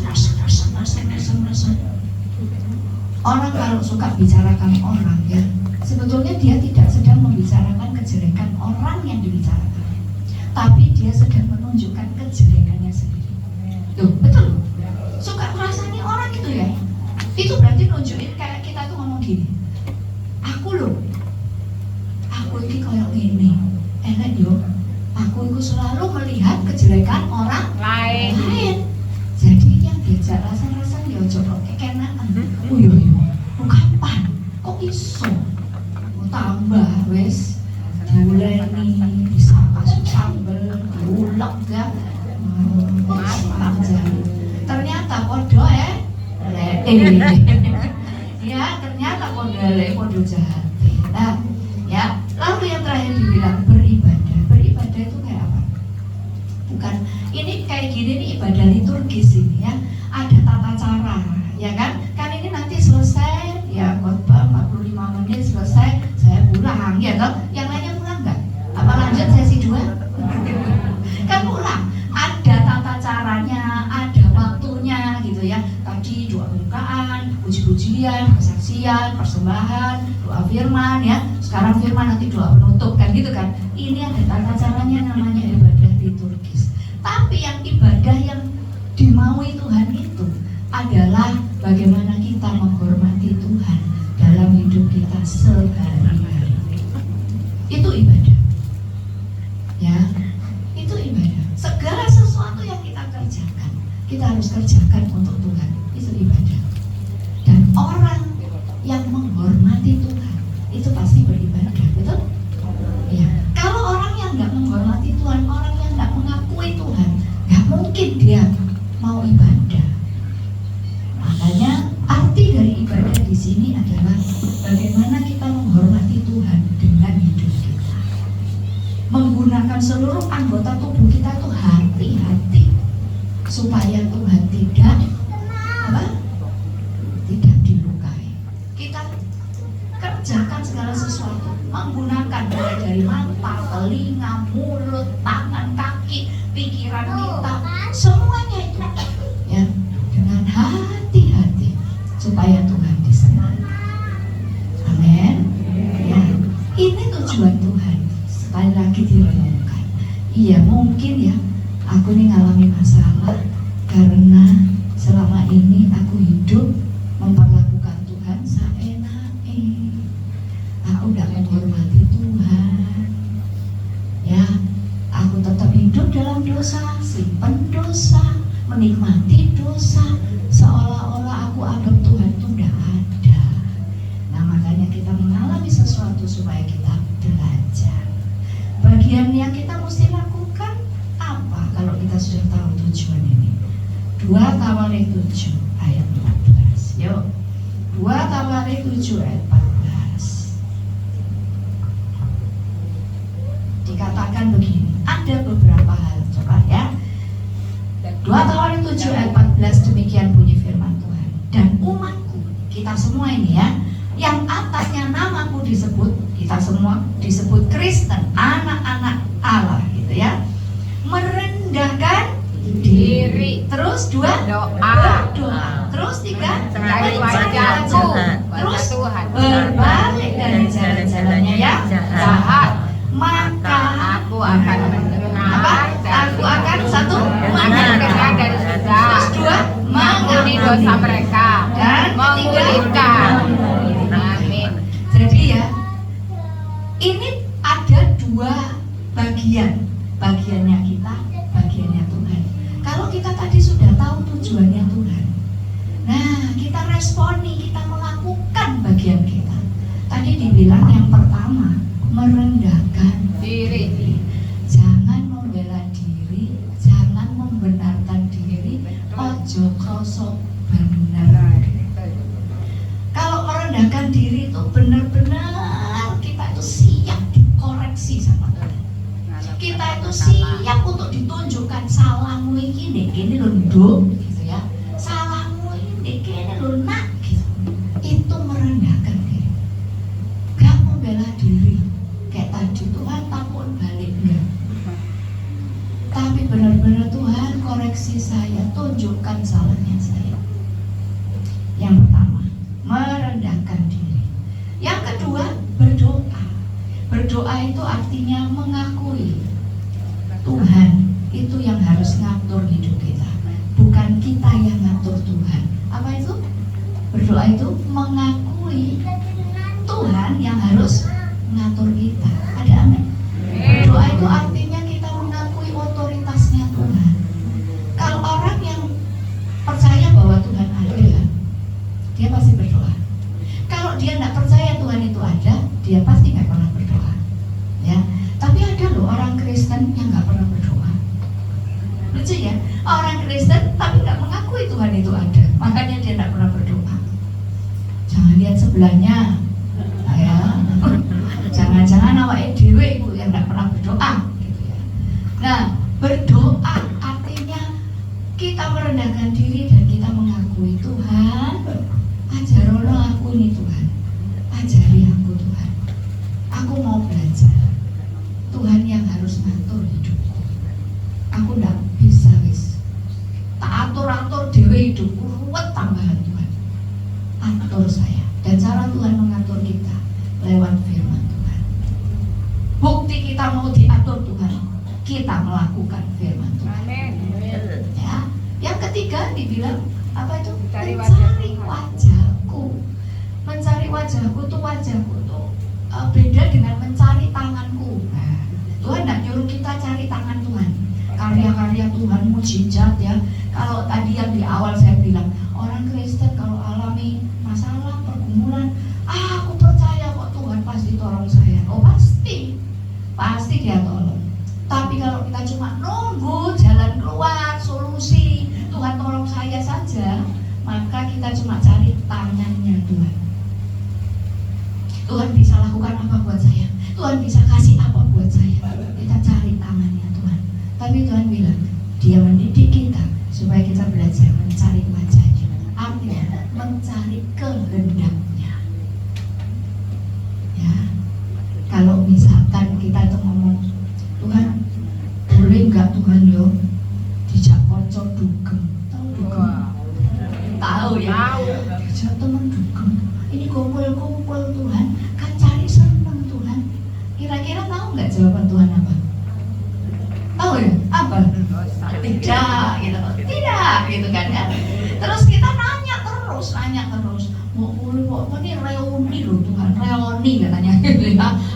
Orang kalau suka bicarakan orang ya, sebetulnya dia tidak sedang membicarakan kejelekan orang yang dibicarakan, tapi dia sedang menunjukkan kejelekannya sendiri. Tuh, betul. Suka merasani orang gitu ya. Itu berarti nunjukin kayak kita tuh ngomong gini. Aku ini kayak gini. Elek yo. Aku itu selalu melihat kejelekan orang lain. Jadi yang diajak rasa-rasa ya coba kekenaan. Yo. Kapan? Kok iso? Tambah wes diuleni, bisa kasih sambel, diulek ya. Ternyata podo ya ternyata podo jahat. Nah, ya lalu yang terakhir dibilang beribadah itu kayak apa? Bukan ini kayak gini nih ibadah liturgis ini ya, ada tata cara ya kan ini nanti selesai ya khotbah 45 menit selesai saya pulang ya toh, yang lainnya pulang nggak? Apa lanjut sesi 2? Kan pulang, ada tata caranya, ada waktunya gitu ya. Tadi doa pembukaan, puji-pujian, kesaksian, persembahan, doa firman ya. Sekarang firman, nanti doa penutup kan gitu kan. Ini ada tata caranya, namanya ibadah liturgis. Tapi yang ibadah yang dimaui Tuhan itu adalah bagaimana kita menghormati Tuhan dalam hidup kita sehari-hari. Itu ibadah. Ya, itu ibadah. Segala sesuatu yang kita kerjakan, kita harus kerjakan untuk Tuhan. Itu ibadah. Dan orang yang menghormati Tuhan itu pasti beribadah, betul? Ya. Kalau orang yang nggak menghormati Tuhan, orang yang nggak mengakui Tuhan, nggak mungkin dia mau ibadah. Makanya arti dari ibadah di sini adalah bagaimana kita menghormati Tuhan dengan hidup kita, menggunakan seluruh anggota tubuh kita itu hati-hati supaya Tuhan tidak dilukai. Kita kerjakan segala sesuatu menggunakan mulai dari mata, telinga, mulut, tangan, kaki, pikiran kita, semuanya itu ya dengan hati-hati supaya Tuhan disenangi. Amin. Ya, ini tujuan Tuhan. Sekali lagi direnungkan. Iya mungkin ya, aku ini ngalami masalah karena selama ini aku hidup memperlakukan Tuhan seenaknya. Aku tidak menghormati Tuhan. Ya, aku tetap hidup dalam dosa, simpen dosa, menikmati dosa, seolah-olah aku anggap Tuhan itu tidak ada. Nah makanya kita mengalami sesuatu supaya kita belajar. Bagian yang kita mesti lakukan apa kalau kita sudah tahu tujuan ini? 2 Tawarik 7 ayat 14. Yuk, 2 Tawarik 7 ayat 14. Dikatakan begini, ada beberapa hal, coba ya. 2 Tawarik 7 ayat 14, demikian bunyi firman Tuhan. Dan umatku, kita semua ini ya, yang atasnya namaku disebut, kita semua disebut Kristen, anak-anak Allah gitu ya, merendahkan diri. Terus 2, berdoa. Terus 3, mencari wajahku, terus Tuhan, berbalik dari jalan-jalannya yang jahat, maka aku akan mendengar aku akan mendengar dari surga. Terus 2, mengampuni dosa mereka dan memulihkan. Amin. Jadi ya, ini ada 2 bagian, bagiannya kita, bagiannya Tuhan. Kalau kita tadi sudah tahu tujuannya Tuhan, nah kita responi, kita melakukan bagian kita. Tadi dibilang yang pertama, merendahkan diri. Jangan membela diri, jangan membenarkan diri, ojo krosok benar. Kalau merendahkan diri itu benar-benar kita itu siap dikoreksi sama Tuhan. Kita itu siap untuk ditunjukkan salahmu ini gini lho nduk gitu ya. Salahmu ini gini lho nak gitu. Itu merendahkan diri. Gak membela diri kayak tadi Tuhan takut balik enggak. Tapi benar-benar Tuhan koreksi saya, tunjukkan salahnya saya. Yang pertama, Berdoa itu artinya mengakui Tuhan itu yang harus ngatur hidup kita, bukan kita yang ngatur Tuhan. Apa itu? Berdoa itu mengakui Tuhan yang harus ngatur kita. Ada amin? Berdoa itu artinya kita mengakui otoritasnya Tuhan. Kalau orang yang percaya bahwa Tuhan ada, dia pasti berdoa. Kalau dia tidak percaya Tuhan itu ada, dia pasti nggak pernah berdoa. Ya, tapi ada loh orang Kristen yang nggak pernah berdoa. Lucu ya, orang Kristen tapi nggak mengakui Tuhan itu ada, makanya dia nggak pernah berdoa. Jangan lihat sebelahnya, ya. Jangan-jangan awake dhewe itu yang nggak pernah berdoa, gitu ya. Nah, berdoa artinya kita merendahkan diri dan kita mengakui Tuhan. Ajarono aku nih Tuhan, ajari aku Tuhan. Aku mau belajar. Tuhan yang harus ngatur hidupku. Aku nggak bisa wis. Tak atur-atur dewe hidupku, ruwet tambahan Tuhan. Atur saya. Dan cara Tuhan mengatur kita lewat firman Tuhan. Bukti kita mau diatur Tuhan, kita melakukan firman Tuhan. Ya. Yang ketiga dibilang apa itu? Mencari wajahku. Mencari wajahku tuh beda dengan mencari tanganku. Nah, Tuhan tidak nyuruh kita cari tangan Tuhan. Karya-karya Tuhan mujizat ya. Kalau tadi yang di awal saya bilang orang Kristen kalau alami masalah pergumulan, aku percaya kok Tuhan pasti tolong saya. Oh pasti dia tolong. Tapi kalau kita cuma nunggu jalan keluar, solusi, Tuhan tolong saya saja, maka kita cuma cari tangannya Tuhan. Tuhan bisa lakukan apa buat saya? Tuhan bisa kasih apa buat saya? Kita cari tangannya Tuhan. Tapi Tuhan bilang, Dia mendidik kita supaya kita belajar mencari wajahnya. Artinya mencari kehendaknya. Ya, kalau misalkan kita itu ngomong, Tuhan, boleh nggak Tuhan yo dijak konco dugem? Tahu dugem? Tahu ya? Dijak teman dugem. Ini kumpul-kumpul Tuhan, kan cari seneng Tuhan. Kira-kira tahu nggak jawaban Tuhan apa? Tahu ya? Apa? Tidak, gitu. Tidak, gitu kan ya. Terus kita nanya terus. Mau boleh kok ini reuni loh Tuhan, reuni katanya.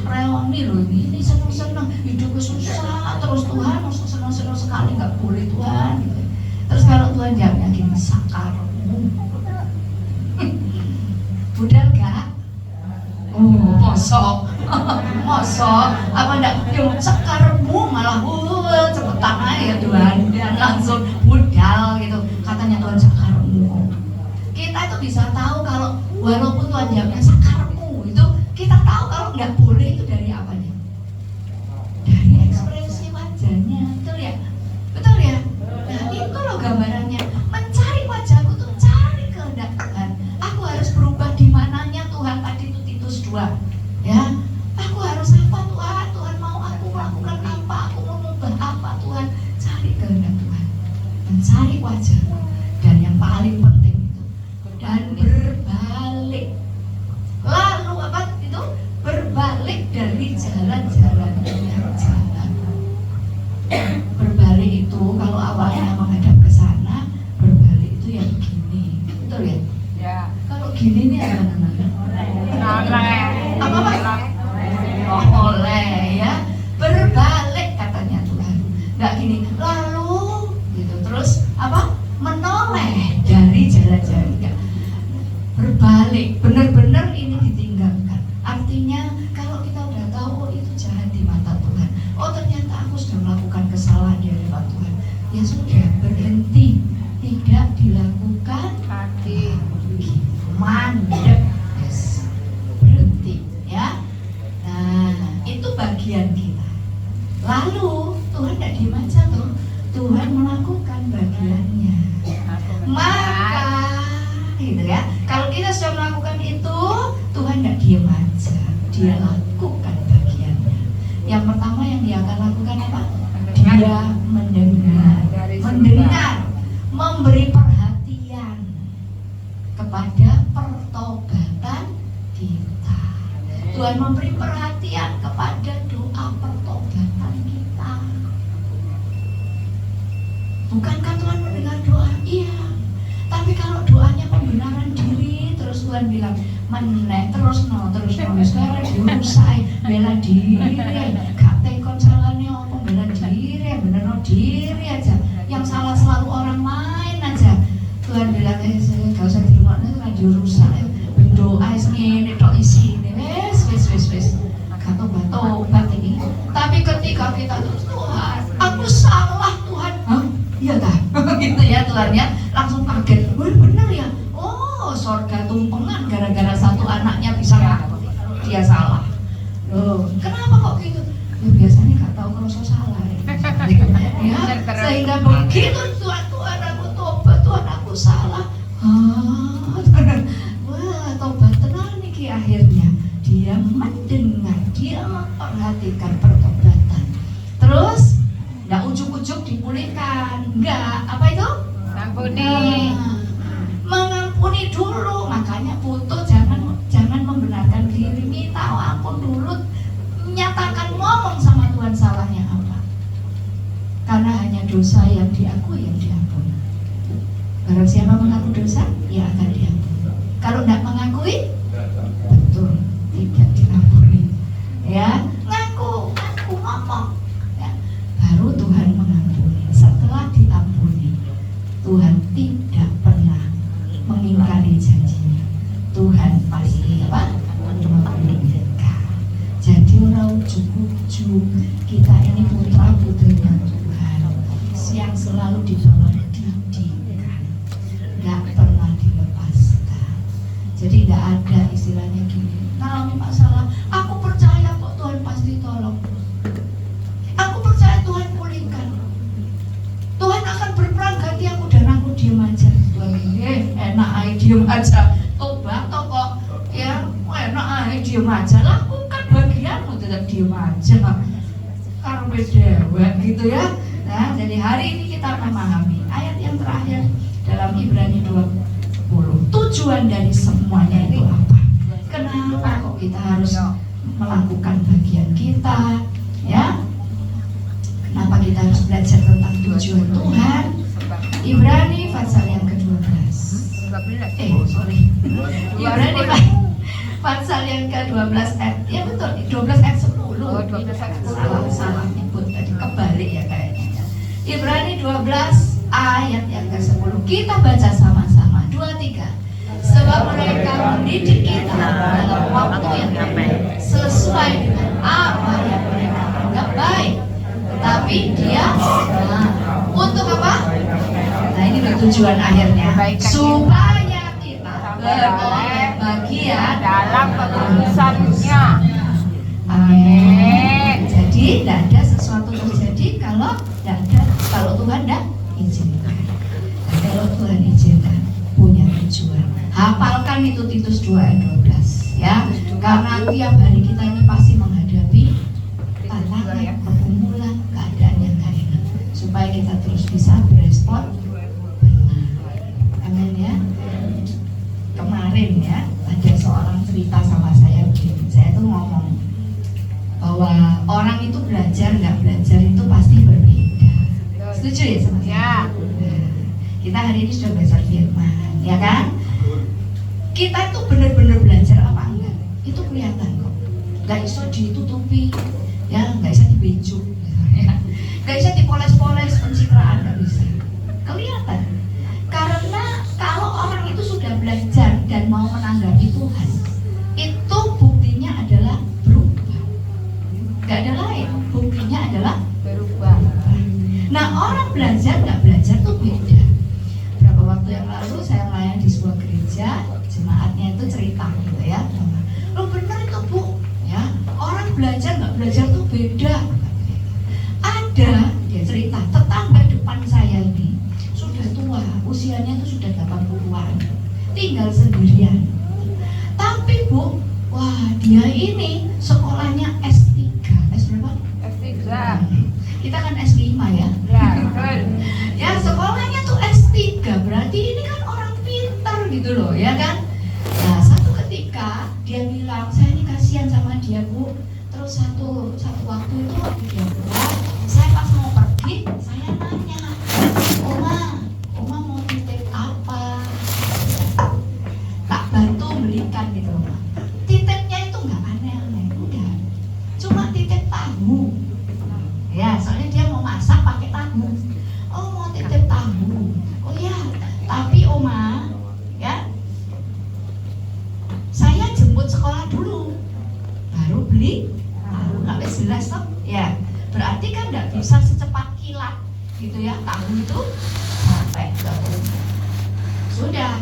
Reuni loh ini seneng-seneng, hidupku susah terus Tuhan, masuk seneng-seneng sekali nggak boleh Tuhan. Gitu. Terus kalau Tuhan jawabnya gini, sakarmu. Budal gak? Oh, mosok apa enggak? Yang sekarmu malah cepetan aja Tuhan, dan langsung budal gitu. Katanya Tuhan sakarmu. Kita itu bisa tahu kalau walaupun Tuhan jawabnya sakarmu itu, kita tahu kalau nggak boleh itu dari apanya? Dari ekspresi wajahnya, betul ya? Betul ya? Nah itu loh gambarannya. Mencari wajahku tuh cari kehendak Tuhan. Aku harus berubah di mananya Tuhan, tadi itu Titus 2 ya. Aku harus apa Tuhan? Tuhan mau aku melakukan apa? Aku mau mengubah apa Tuhan? Cari kehendak Tuhan, mencari wajahmu. Dan yang paling penting itu, dan berbalik. Lalu apa itu? Berbalik dari jalan-jalan yang jalan. Berbalik itu kalau awalnya menghadap ke sana, berbalik itu yang begini, betul ya? Ya. Kalau gini nih apa namanya? Apa? Oh, oleh ya. Berbalik katanya Tuhan. Nggak gini, lalu gitu. Terus apa? Menoleh dari jalan-jalan. Berbalik, benar-benar ini ditinggalkan. Artinya kalau kita udah tahu oh itu jahat di mata Tuhan, oh ternyata aku sudah melakukan kesalahan di hadapan Tuhan, ya sudah berhenti, tidak dilakukan lagi. Mandek, yes. Berhenti ya. Nah itu bagian kita. Lalu Tuhan tidak diem aja tuh, Tuhan melakukan bagiannya. Maka gitu ya, kalau kita sudah melakukan itu, Tuhan tidak diam aja, Dia lakukan bagiannya. Yang pertama yang Dia akan lakukan apa? Dia mendengar, memberi perhatian kepada pertobatan kita. Tuhan memberi perhatian kepada Tuhan bilang meneh terus no sekarang dirusak bela diri gak tekon salahnya apa bela diri bener no diri aja yang salah selalu orang lain aja. Tuhan bilang gak usah dirungokno kan dirusak doa ngene tok isine wis gak tobat ini. Tapi ketika kita terus Tuhan aku salah Tuhan, hah? Iya dah gitu ya Tuhan ya, langsung kaget, bener ya, oh sorga tumpengan gara-gara satu anaknya bisa ngaku dia salah. Loh kenapa kok gitu? Ya biasanya gak tahu kalau saya salah ya, sehingga begitu Tuhan aku tobat, Tuhan aku salah, wah tobat tenang nih akhirnya dia mendengar, dia memperhatikan pertobatan. Terus nggak ujuk-ujuk dipulihkan, nggak, apa itu? Ampuni. Mengampuni dulu, makanya putus jangan membenarkan diri, minta ampun dulu, nyatakan ngomong sama Tuhan salahnya apa. Karena hanya dosa yang diakui yang diampuni. Barang siapa mengaku dosa, ya akan diampuni. Kalau nggak mengakui, betul tidak diampuni. Ya, ngaku ngomong. Baru Tuhan mengampuni. Setelah diampuni, Tuhan tidak pernah mengingkari janjinya. Tuhan pasti apa? Menunjukkan. Jadi orang ujuk-ujuk kita ini putra putrinya Tuhan yang selalu dibawa didikan, nggak pernah dilepaskan. Jadi nggak ada istilahnya gini. Kalau masalah, aku percaya kok Tuhan pasti tolong. Aku percaya Tuhan pulihkan. Tuhan akan berperang ganti aku dan aku diem aja. Tuhan enak aja diem aja. Tobat kok ya enak aja diem aja. Lakukan bagianmu tetap diem aja. Karena dewek gitu ya. Nah jadi hari ini kita memahami ayat yang terakhir dalam Ibrani 20. Tujuan dari semuanya itu apa? Kenapa kok kita harus melakukan bagian kita? Ya? Kenapa kita harus belajar tentang tujuan Tuhan? Ibrani pasal yang ke-12. Ibrani pasal yang ke-12 ayat, ya betul, 12 ayat 10. 12 ayat 10. Salah nyebut tadi, kebalik ya kayaknya. Ibrani 12 ayat yang ke-10. Kita baca sama-sama. 2, 3. Sebab mereka mendidik kita dalam waktu yang tepat, sesuai dengan apa yang mereka anggap baik. Tetapi dia untuk apa? Nah ini tujuan akhirnya, supaya kita beroleh bagian dalam penerusannya. Amin. Jadi tidak ada sesuatu terjadi kalau Tuhan tidak izinkan. Dan kalau Tuhan izinkan, punya tujuan. Hafalkan itu Titus 2 ayat 12 ya. Karena tiap hari kita ini pasti menghadapi tantangan, pergumulan, keadaan yang gak enak, supaya kita terus bisa berespon benar. Amin ya. Kemarin ya ada seorang cerita sama saya begini. Saya tuh ngomong bahwa orang itu belajar nggak belajar itu pasti berbeda. Setuju ya sama saya? Ya. Nah, kita hari ini sudah belajar firman, ya kan? Kita itu benar-benar belajar apa enggak? Itu kelihatan kok. Nggak bisa ditutupi, ya nggak bisa dibejuk, nggak bisa dipoles-poles pencitraan, nggak bisa. Kelihatan. Karena kalau orang itu sudah belajar dan mau menanggapi Tuhan, itu buktinya adalah berubah. Nggak ada lain. Buktinya adalah Berubah. Nah orang belajar nggak belajar tuh beda. Berapa waktu yang lalu saya melayani di sebuah gereja, jemaatnya itu cerita gitu ya. Lo benar itu Bu, ya orang belajar nggak belajar tuh beda. Ada dia cerita tetangga depan saya ini sudah tua, usianya itu sudah 80-an, tinggal sendirian. Tapi Bu, wah dia ini sekolahnya S3, S berapa? S3. Kita kan S5 ya. Ya, betul. Ya sekolahnya tuh S3, berarti ini kan orang pintar gitu loh ya kan. Nah satu ketika dia bilang, saya ini kasihan sama dia Bu. Terus satu waktu itu waktu dia pulang, saya pas mau pergi, saya nanya, Oma mau titip apa? Tak bantu beli tahu. Nggak jelas toh? Ya, berarti kan nggak bisa secepat kilat gitu ya, tahu itu sampai ke rumah. Sudah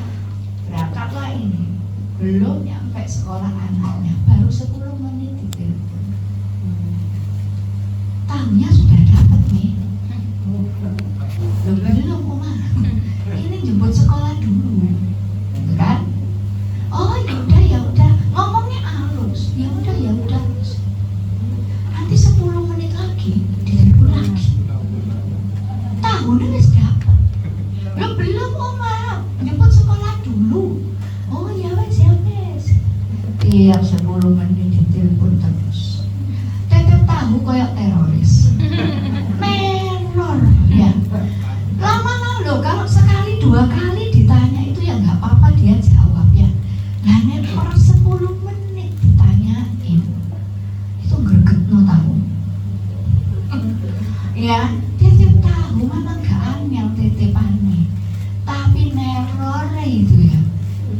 berangkatlah ini, belum nyampe sekolah anaknya, baru 10 menit di telepon. Tahunya sudah dapat nih. Belum Oma, ini jemput sekolah dulu, gitu kan? Oh ya udah, ngomongnya halus, ya udah. Nanti 10 menit lagi ditelepon lagi. Tahunya wis dapat. Belum Oma, jemput sekolah dulu. Oh ya wes. Tiap 10 menit ditelepon terus. Tetep tahu koyok teroris. Neror ya. Lama loh, kalau sekali 2 kali ditanya itu ya nggak apa-apa dia jawab ya. Nah neror 10 menit ditanyain itu gregetno tahu. Ya, tetep tahu memang gak angel tetepannya. Tapi neror itu ya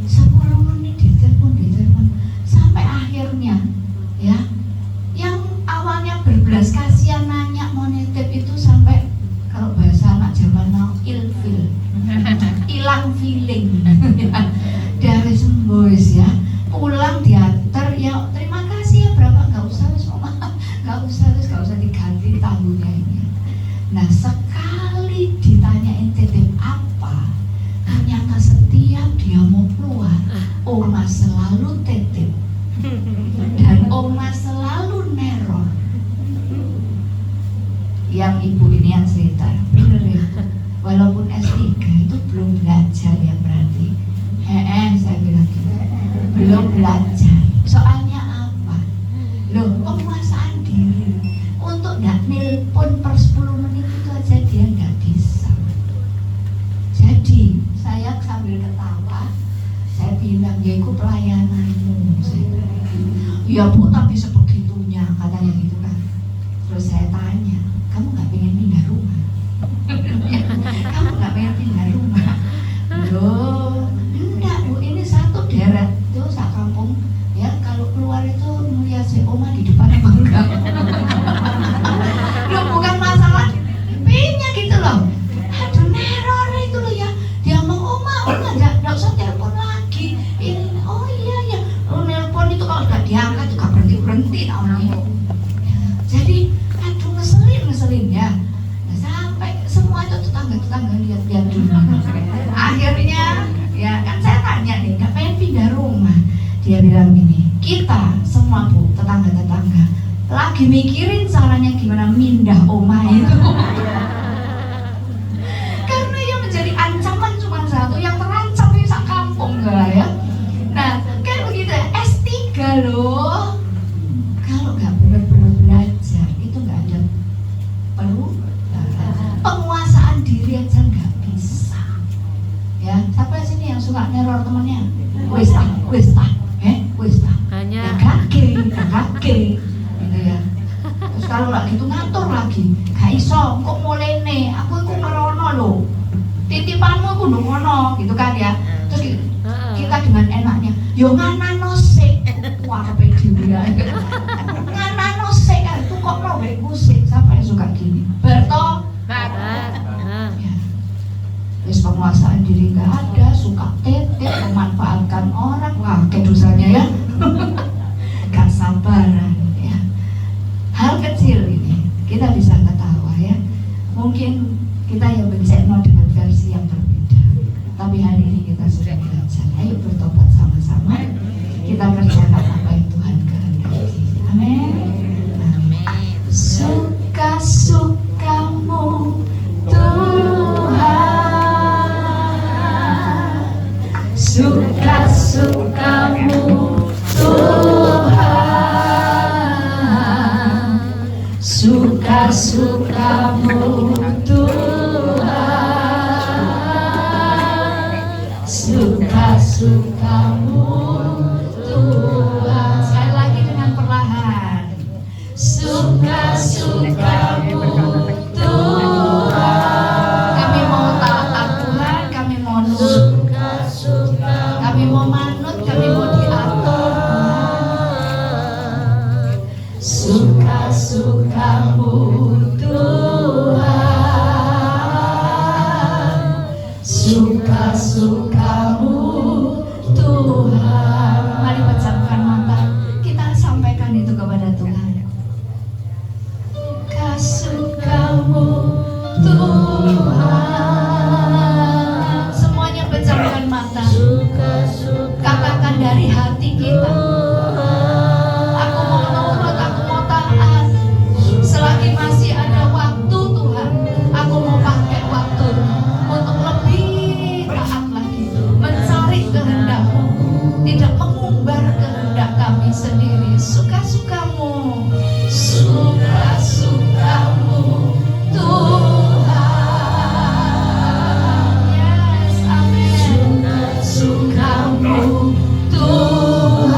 10 menit ditelepon sampai akhirnya ya, yang awalnya berbelas kasihan nanya mau nitip itu sampai kalau bahasa anak zaman now ilfil, hilang feeling. Dari sembois ya, pulang diantar ya terima kasih ya berapa, nggak usah diganti tahunya ini. Nah sekali ditanyain titip apa, ternyata setiap dia mau keluar Oma selalu titip dan Oma selalu neror. Yang ibu ini yang cerita bener ya, walaupun S3 itu belum belajar ya berarti. Saya bilang gitu, belum belajar. Soalnya apa? Loh, penguasaan diri. Untuk nggak nelpon per 10 menit itu aja dia nggak bisa. Jadi saya sambil ketawa, saya bilang ya itu pelayananmu. Ya Bu, tapi sebegitunya katanya gitu kan. Terus saya tanya, kamu nggak pengen pindah rumah? Kamu nggak pengen pindah rumah? Loh, enggak Bu, ini satu daerah tuh sak kampung ya, kalau keluar itu melihat si Oma di depan apa enggak? Loh, bukan masalah pinnya gitu loh. Aduh neror itu loh ya. Dia mau Oma enggak usah telepon lagi. Ini oh iya nelpon itu kalau nggak diangkat juga berhenti namanya. Jadi aduh ngeselin ya. Nah, sampai semua itu tetangga lihat dulu. Akhirnya ya kan saya tanya nih, nggak pengen pindah rumah? Dia bilang gini, kita semua Bu, tetangga lagi mikirin caranya gimana mindah Oma itu. Karena yang menjadi ancaman cuma satu, yang terancam ini sak kampung enggak ya. Nah kayak begitu ya, S3 loh. Kalau nggak benar-benar belajar itu nggak ada penguasaan diri aja nggak bisa ya. Sampai sini yang suka neror temannya, wis tah hanya ya kakek gitu ya. Terus kalau lagi itu ngatur lagi, gak iso kok mulai nih, aku itu ngerono loh, titipanmu aku ngono gitu kan ya. Terus kita dengan enaknya yo nganano sik, wah pede ya. Nganano sik kan itu kok mau musik. Siapa yang suka gini? Berto ya. Terus penguasaan diri nggak ada, suka tetek, memanfaatkan orang, wah kedosanya ya. Gak sabaran ya. Hal kecil ini kita bisa ketawa ya. Mungkin kita yang bencana dengan versi yang berbeda, tapi hari ini kita sudah belajar. Ayo bertobat sama-sama. Kita kerjakan apa yang Tuhan kehendaki. Amin. Suka-sukamu Tuhan, suka-sukamu Tuhan, suka-sukamu Tuhan, suka-sukamu Tuhan. Sekali lagi dengan perlahan. Suka-sukamu Tuhan. Kami mau taat Tuhan, kami mau nurut, kami mau manut, kami mau diatur. sendiri. Suka-sukamu, suka-sukamu Tuhan. Yes, amin. Suka-sukamu Tuhan,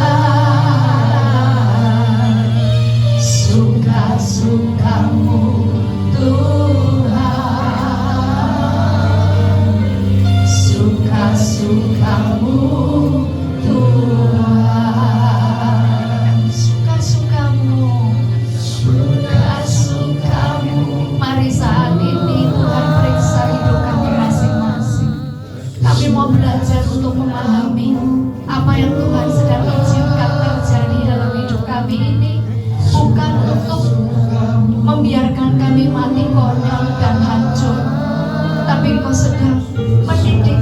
suka-sukamu Tuhan, suka-sukamu Tuhan, suka-sukamu, suka-sukamu. Mari saat ini Tuhan periksa hidup kami masing-masing. Kami mau belajar untuk memahami apa yang Tuhan sedang izinkan terjadi dalam hidup kami ini, bukan untuk membiarkan kami mati konyol dan hancur, tapi Engkau sedang mendidik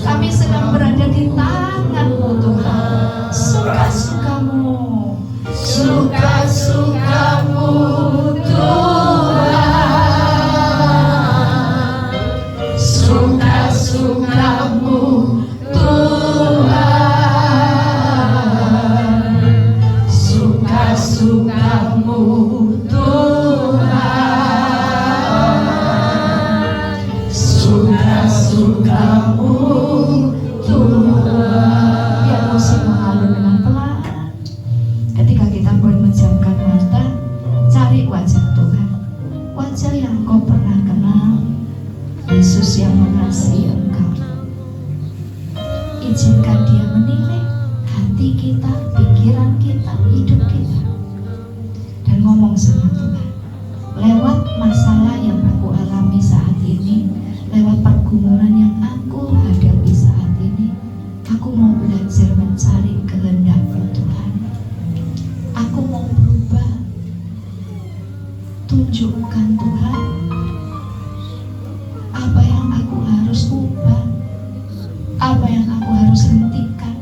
kami, sedang berada di tangan-Mu Tuhan. Suka-sukamu, suka-sukamu Tuhan, suka-sukamu Tuhan, suka-sukamu Tuhan, suka-sukamu Tuhan. Biar musik mengalir dengan pelan. Ketika kita boleh menjamkan mata, cari wajah Tuhan, wajah yang Engkau pernah kenal, Yesus yang mengasihi Engkau. Izinkan Dia menilai hati kita, pikiran kita, hidup kita, dan ngomong sama Tuhan. Lewat masalah yang aku alami saat ini, lewat pergumulan yang aku hadapi saat ini, aku mau belajar mencari kehendak-Mu Tuhan. Aku mau berubah. Tunjukkan Tuhan apa yang aku harus ubah, apa yang aku harus hentikan.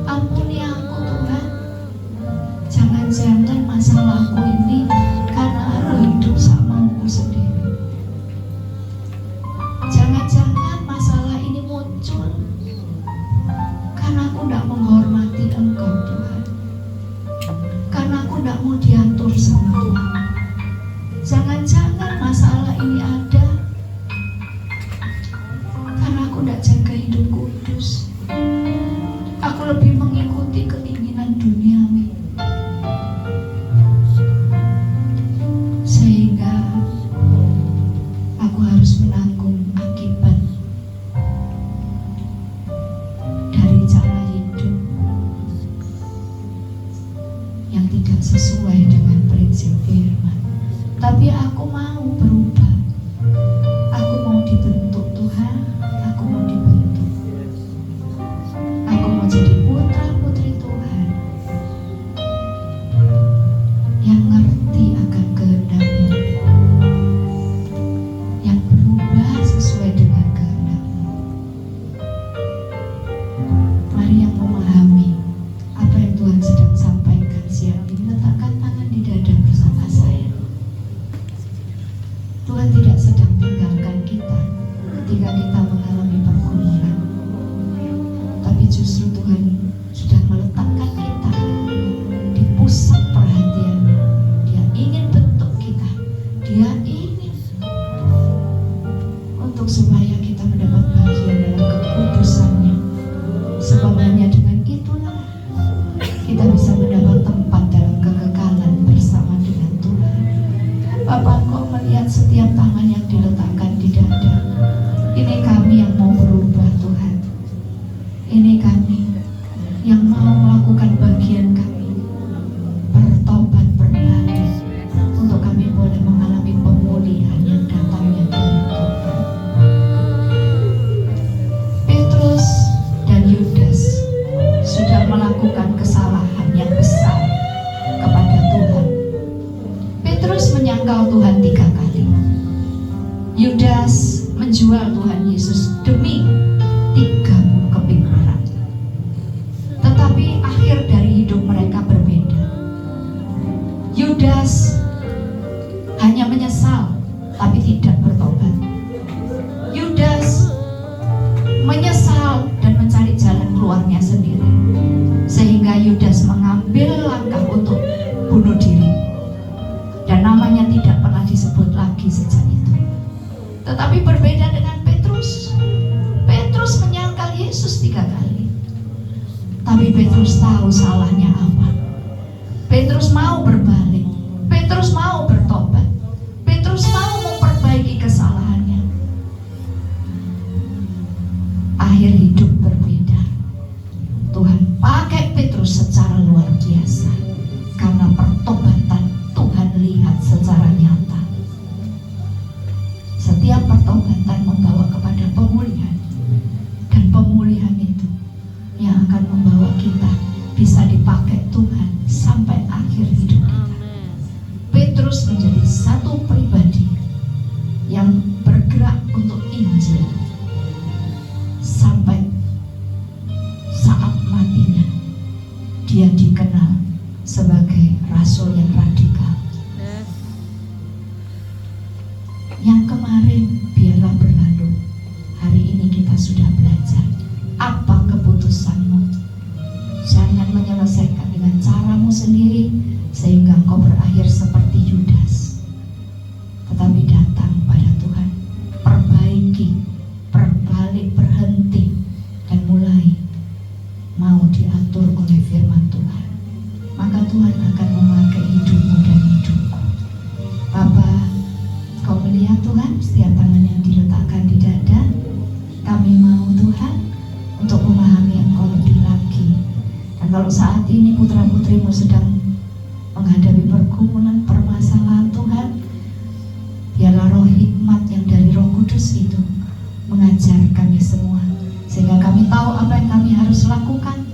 Ampuni aku Tuhan. Jangan-jangan masalahku ini karena aku hidup sama aku sendiri. Jangan-jangan masalah ini muncul karena aku tidak menghormati Engkau Tuhan, karena aku tidak mau diatur sama Tuhan. Jangan-jangan masalah ini ada karena aku tidak jaga hidup kudus. Aku lebih mengikuti keinginan duniawi, sehingga aku harus menanggung akibat dari cara hidup yang tidak sesuai dengan prinsip firman. Tapi aku mau berubah. Aku mau dibentuk Tuhan. Aku mau dibentuk. Aku mau jadi putra putri Tuhan yang ngerti akan kehendak-Mu, yang berubah sesuai dengan kehendak-Mu. Mari yang memahami apa yang Tuhan sedang sampaikan siang ini, letakkan tangan di dada bersama saya. Tuhan tidak sedang tinggalkan kita ketika kita mengalami pergumulan, tapi justru Tuhan sudah meletakkan kita di pusat perhatian. Dia ingin bentuk kita, Dia ingin untuk supaya kita mendapat bagian dalam kekudusannya. Sebab hanya dengan itulah kita bisa mendapat tempat dalam kekekalan bersama dengan Tuhan. Bapak, Engkau melihat setiap tangan yang diletakkan di dada. Ini kami yang mau berubah Tuhan. Ini kami yang mau melakukan bagian kami, bertobat, berbalik, untuk kami boleh mengalami pemulihan yang datangnya dari Tuhan. Petrus dan Yudas sudah melakukan kesalahan yang besar kepada Tuhan. Petrus menyangkal Tuhan 3 kali. Yudas menjual Tuhan Yesus demi 30 keping perak. Tetapi akhir dari hidup mereka berbeda. Yudas hanya menyesal tapi tidak bertobat. Yudas menyesal dan mencari jalan keluarnya sendiri, sehingga Yudas Yudas mengambil langkah untuk bunuh diri, dan namanya tidak pernah disebut lagi sejak itu. Tetapi berbeda dengan Petrus. Petrus menyangkal Yesus 3 kali, tapi Petrus tahu salahnya apa. Petrus mau berbalik, Petrus mau bertobat, Petrus mau memperbaiki kesalahannya. Akhir hidup berbeda. Tuhan pakai Petrus secara luar biasa, karena pertobatan Tuhan lihat secara nyata. Setiap pertobatan membawa kepada pemulihan, dan pemulihan itu yang akan membawa kita bisa dipakai Tuhan sampai akhir hidup kita. Petrus menjadi satu pribadi yang bergerak untuk Injil sampai saat matinya. Dia dikenal sebagai rasul yang radikal. Yang kemarin biarlah berlalu. Hari ini kita sudah belajar. Apa keputusanmu? Jangan menyelesaikan dengan caramu sendiri sehingga engkau berakhir seperti Yudas. Tetapi datang pada Tuhan, perbaiki, berbalik, berhenti, dan mulai mau diatur oleh firman Tuhan. Maka Tuhan akan memakai hidupmu dan hidupku. Bapa, Kau melihat Tuhan setiap tangan yang diletakkan di dada. Kami mau Tuhan untuk memahami Engkau lebih lagi. Dan kalau saat ini putra-putrimu sedang menghadapi pergumulan, permasalahan Tuhan, biarlah roh hikmat yang dari Roh Kudus itu mengajar kami semua, sehingga kami tahu apa yang kami harus lakukan,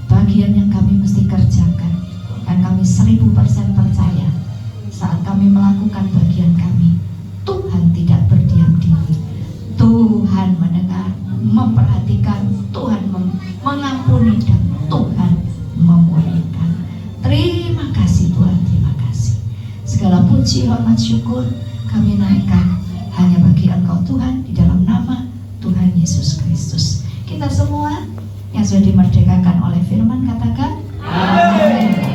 bagian yang kami mesti kerjakan. Dan kami 1000% percaya saat kami melakukan bagian kami, Tuhan tidak berdiam diri. Tuhan mendengar, memperhatikan, Tuhan mengampuni, dan Tuhan memulihkan. Terima kasih Tuhan, terima kasih. Segala puji, hormat, syukur kami naikkan hanya bagi Engkau Tuhan, di dalam nama Tuhan Yesus Kristus. Kita semua yang sudah dimerdekakan oleh firman katakan amin.